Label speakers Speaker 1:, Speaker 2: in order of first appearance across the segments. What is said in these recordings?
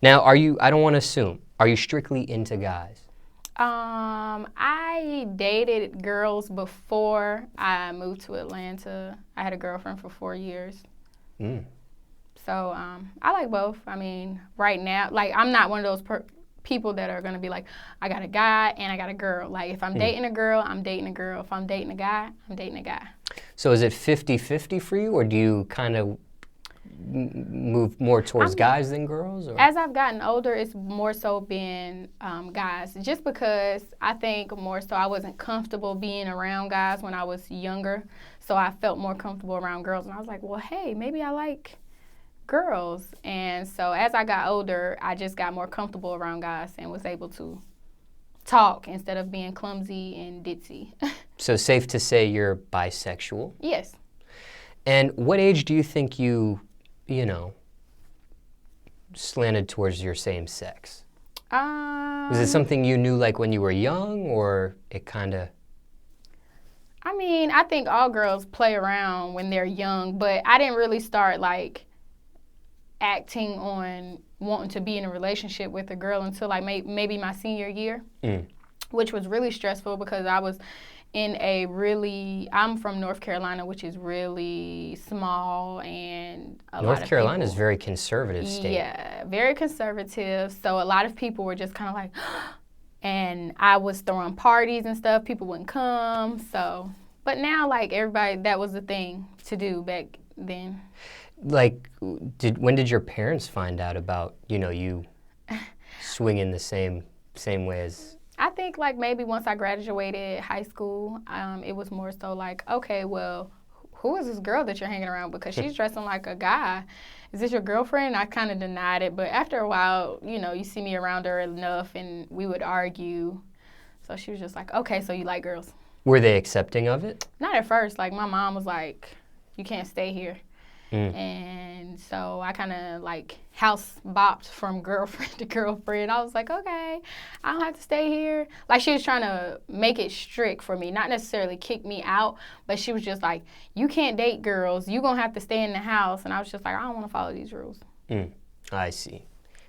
Speaker 1: Now, I don't want to assume, are you strictly into guys?
Speaker 2: I dated girls before I moved to Atlanta. I had a girlfriend for 4 years.
Speaker 1: Mm.
Speaker 2: So I like both. I mean, right now, like, I'm not one of those people that are going to be like, I got a guy and I got a girl. Like, if I'm dating a girl, I'm dating a girl. If I'm dating a guy, I'm dating a guy.
Speaker 1: So is it 50-50 for you, or do you kind of move more towards guys than girls? Or?
Speaker 2: As I've gotten older, it's more so been guys. Just because I think more so I wasn't comfortable being around guys when I was younger. So I felt more comfortable around girls. And I was like, well, hey, maybe I like girls. And so as I got older, I just got more comfortable around guys and was able to talk instead of being clumsy and ditzy.
Speaker 1: So safe to say you're bisexual?
Speaker 2: Yes.
Speaker 1: And what age do you think you slanted towards your same sex? Was it something you knew like when you were young, or it kind of...
Speaker 2: I mean, I think all girls play around when they're young, but I didn't really start like acting on wanting to be in a relationship with a girl until like maybe my senior year, which was really stressful because I was in I'm from North Carolina, which is really small, and
Speaker 1: North Carolina is a very conservative state.
Speaker 2: Yeah, very conservative. So a lot of people were just kind of like, and I was throwing parties and stuff. People wouldn't come. So, but now like everybody, that was the thing to do back then.
Speaker 1: Like, when did your parents find out about, you swinging the same way as...
Speaker 2: I think like maybe once I graduated high school, it was more so like, okay, well, who is this girl that you're hanging around? Because she's dressing like a guy. Is this your girlfriend? I kind of denied it. But after a while, you see me around her enough and we would argue. So she was just like, okay, so you like girls.
Speaker 1: Were they accepting of it?
Speaker 2: Not at first. Like my mom was like, you can't stay here. And so I kind of like house bopped from girlfriend to girlfriend. I was like, okay, I don't have to stay here. Like she was trying to make it strict for me, not necessarily kick me out, but she was just like, you can't date girls. You're going to have to stay in the house. And I was just like, I don't want to follow these rules.
Speaker 1: I see.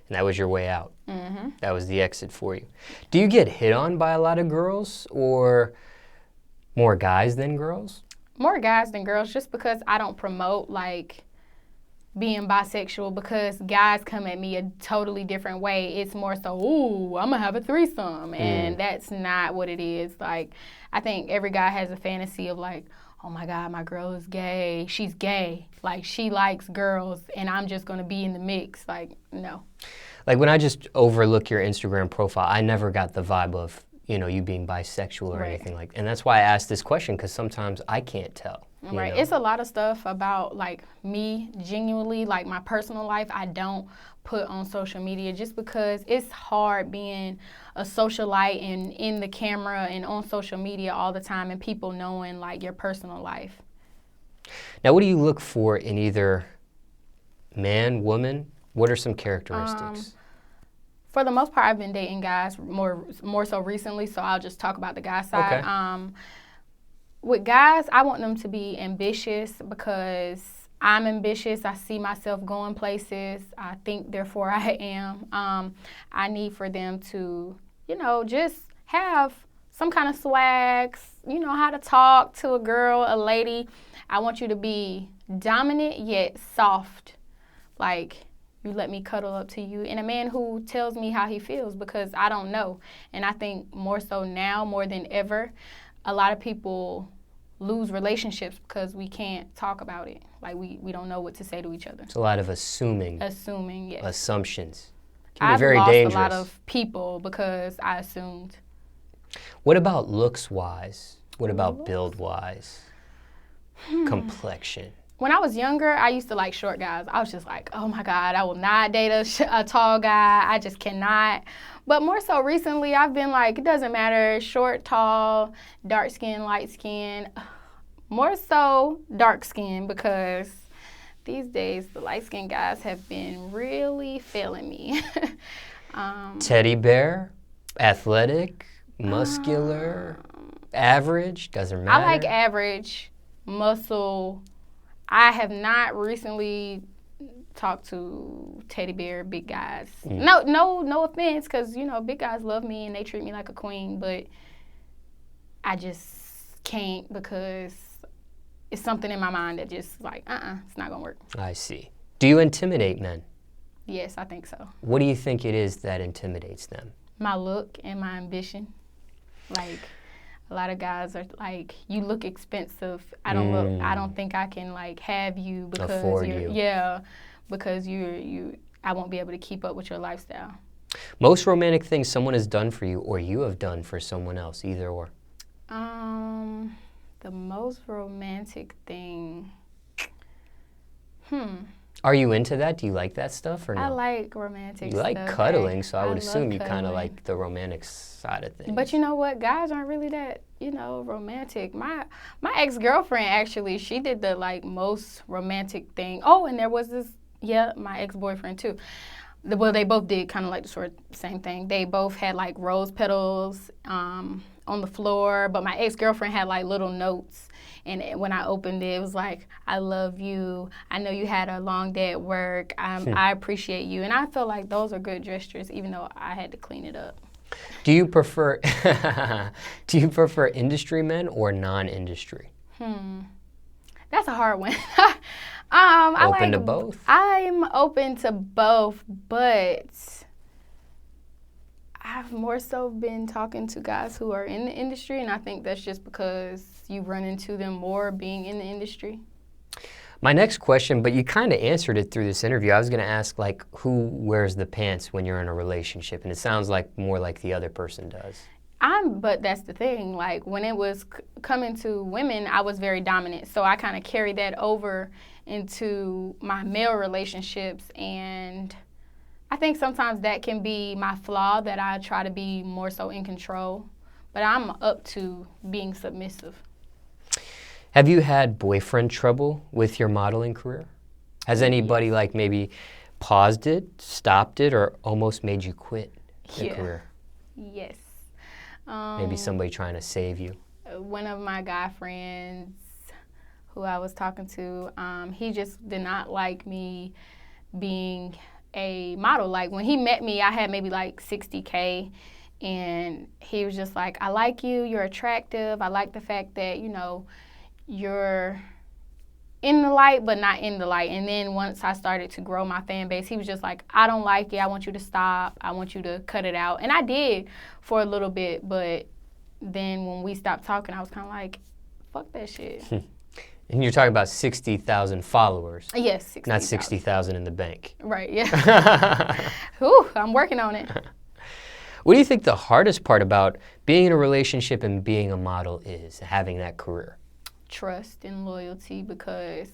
Speaker 1: And that was your way out. Mm-hmm. That was the exit for you. Do you get hit on by a lot of girls, or more guys than girls?
Speaker 2: More guys than girls, just because I don't promote like being bisexual, because guys come at me a totally different way. It's more so, ooh, I'm gonna have a threesome, and that's not what it is. Like, I think every guy has a fantasy of like, oh my God, my girl is gay. She's gay. Like, she likes girls, and I'm just gonna be in the mix. Like, no. Like,
Speaker 1: when I just overlook your Instagram profile, I never got the vibe of, you being bisexual or anything like that. And that's why I asked this question, because sometimes I can't tell.
Speaker 2: Right. It's a lot of stuff about, like, me genuinely, like, my personal life, I don't put on social media just because it's hard being a socialite and in the camera and on social media all the time and people knowing, like, your personal life.
Speaker 1: Now, what do you look for in either man, woman? What are some characteristics?
Speaker 2: For the most part, I've been dating guys more so recently, so I'll just talk about the guy side.
Speaker 1: Okay.
Speaker 2: With guys, I want them to be ambitious because I'm ambitious. I see myself going places. I think, therefore, I am. I need for them to, just have some kind of swag, how to talk to a girl, a lady. I want you to be dominant yet soft, like, you let me cuddle up to you, and a man who tells me how he feels, because I don't know. And I think more so now, more than ever, a lot of people lose relationships because we can't talk about it. Like, we don't know what to say to each other.
Speaker 1: It's a lot of assuming.
Speaker 2: Assuming, yes.
Speaker 1: Assumptions. Can be very dangerous.
Speaker 2: I've lost a lot of people because I assumed.
Speaker 1: What about looks-wise? What about build-wise? Complexion?
Speaker 2: When I was younger, I used to like short guys. I was just like, oh my God, I will not date a tall guy. I just cannot. But more so recently, I've been like, it doesn't matter, short, tall, dark skin, light skin. More so dark skin, because these days the light skinned guys have been really failing me.
Speaker 1: Teddy bear, athletic, muscular, average, doesn't matter.
Speaker 2: I like average, muscle. I have not recently talk to teddy bear big guys. No offense, because, you know, big guys love me and they treat me like a queen, but I just can't, because it's something in my mind that just like, it's not going to work.
Speaker 1: I see. Do you intimidate men?
Speaker 2: Yes, I think so.
Speaker 1: What do you think it is that intimidates them?
Speaker 2: My look and my ambition. Like, a lot of guys are like, you look expensive. I don't think I can like have you because
Speaker 1: afford you.
Speaker 2: Yeah, because I won't be able to keep up with your lifestyle.
Speaker 1: Most romantic things someone has done for you or you have done for someone else, either or.
Speaker 2: The most romantic thing.
Speaker 1: Are you into that? Do you like that stuff or no?
Speaker 2: I like romantic stuff.
Speaker 1: You like cuddling, so I would assume you
Speaker 2: cuddling.
Speaker 1: kind of like the romantic side of things.
Speaker 2: But you know what? Guys aren't really that, you know, romantic. My ex-girlfriend, actually, she did the like most romantic thing. Oh, and there was this, my ex-boyfriend too. Well, they both did kind of like the same thing. They both had like rose petals on the floor, but my ex-girlfriend had like little notes. And when I opened it, it was like, I love you. I know you had a long day at work. I appreciate you. And I feel like those are good gestures, even though I had to clean it up.
Speaker 1: Do you prefer industry men or non-industry?
Speaker 2: That's a hard one.
Speaker 1: Open to both?
Speaker 2: I'm open to both, but I've more so been talking to guys who are in the industry, and I think that's just because you run into them more being in the industry.
Speaker 1: My next question, but you kind of answered it through this interview. I was going to ask, like, who wears the pants when you're in a relationship? And it sounds like more like the other person does.
Speaker 2: But that's the thing. Like, when it was coming to women, I was very dominant. So I kind of carried that over into my male relationships. And I think sometimes that can be my flaw, that I try to be more so in control. But I'm up to being submissive.
Speaker 1: Have you had boyfriend trouble with your modeling career? Has anybody like maybe paused it, stopped it, or almost made you quit the career?
Speaker 2: Yes.
Speaker 1: Maybe somebody trying to save you.
Speaker 2: One of my guy friends who I was talking to, he just did not like me being a model. Like, when he met me, I had maybe like 60K. And he was just like, I like you, you're attractive. I like the fact that, you know, you're in the light, but not in the light. And then once I started to grow my fan base, he was just like, I don't like it. I want you to stop. I want you to cut it out. And I did for a little bit, but then when we stopped talking, I was kind of like, fuck that shit.
Speaker 1: And you're talking about 60,000 followers.
Speaker 2: Yes, 60,000.
Speaker 1: Not 60,000 in the bank.
Speaker 2: Right, yeah. Whew, I'm working on it.
Speaker 1: What do you think the hardest part about being in a relationship and being a model is, having that career?
Speaker 2: Trust and loyalty, because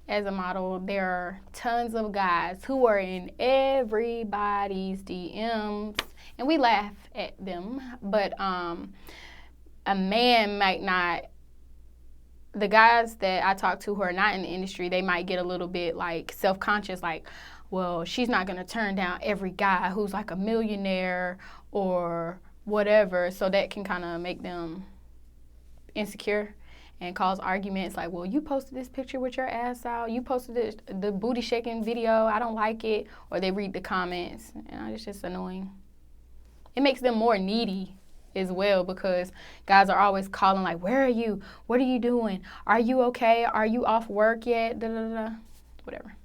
Speaker 2: as a model, there are tons of guys who are in everybody's DMs, and we laugh at them, but a man might not. The guys that I talk to who are not in the industry, they might get a little bit like self-conscious, like, well, she's not going to turn down every guy who's like a millionaire or whatever, so that can kind of make them insecure and cause arguments like, well, you posted this picture with your ass out, you posted the booty shaking video, I don't like it, or they read the comments, and it's just annoying. It makes them more needy as well, because guys are always calling like, where are you? What are you doing? Are you okay? Are you off work yet? Da, da, da. Whatever.